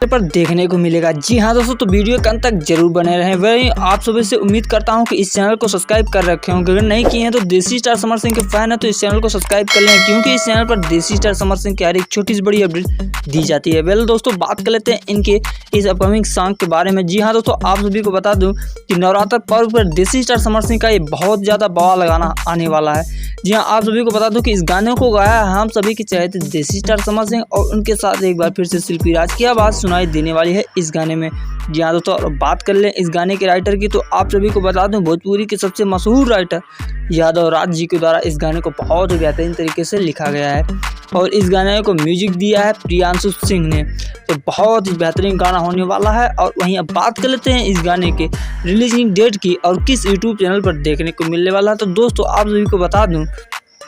पर देखने को मिलेगा। जी हाँ दोस्तों, तो वीडियो के अंत तक जरूर बने रहें। वही आप सभी से उम्मीद करता हूं कि इस चैनल को सब्सक्राइब कर रखे होंगे। अगर नहीं किए हैं तो देसी स्टार समर सिंह के फैन है तो इस चैनल को सब्सक्राइब कर लें, क्योंकि इस चैनल पर देसी स्टार समर सिंह की हर एक छोटी से बड़ी अपडेट दी जाती है। वेल दोस्तों, बात कर लेते हैं इनके इस अपकमिंग सॉन्ग के बारे में। जी हाँ दोस्तों, आप सभी को बता दूं कि नवरात्र पर्व पर देसी स्टार समर सिंह का ये बहुत ज़्यादा बवाल गाना आने वाला है। जी हाँ, आप सभी को बता दूं कि इस गाने को गाया है हम सभी के चहेते देसी स्टार समर सिंह, और उनके साथ एक बार फिर से शिल्पी राज की आवाज़ सुनाई देने वाली है इस गाने में। जी हाँ दोस्तों, और बात कर लें इस गाने के राइटर की, तो आप सभी को बता दूं भोजपुरी के सबसे मशहूर राइटर यादव राज जी के द्वारा इस गाने को बहुत ही बेहतरीन तरीके से लिखा गया है, और इस गाने को म्यूजिक दिया है प्रियांशु सिंह ने। तो बहुत ही बेहतरीन गाना होने वाला है। और वहीं अब बात कर लेते हैं इस गाने के रिलीजिंग डेट की और किस यूट्यूब चैनल पर देखने को मिलने वाला है। तो दोस्तों, आप सभी को बता दूं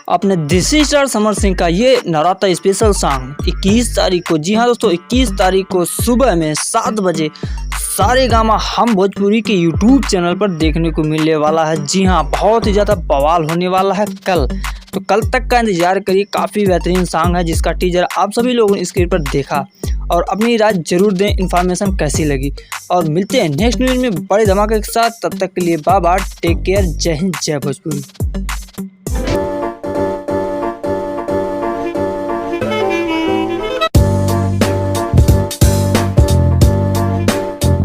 अपने देसी स्टार समर सिंह का ये नवरात्र स्पेशल सॉन्ग 21 तारीख को, जी हाँ दोस्तों, 21 तारीख को सुबह में 7 बजे सारेगामा हम भोजपुरी के यूट्यूब चैनल पर देखने को मिलने वाला है। जी हाँ, बहुत ही ज़्यादा बवाल होने वाला है कल। तो कल तक का इंतजार करिए। काफ़ी बेहतरीन सॉन्ग है जिसका टीजर आप सभी लोगों ने स्क्रीन पर देखा, और अपनी राय जरूर दें इन्फॉर्मेशन कैसी लगी। और मिलते हैं नेक्स्ट न्यूज़ में बड़े धमाके के साथ। तब तक के लिए बाय बाय, टेक केयर, जय हिंद, जय भोजपुरी।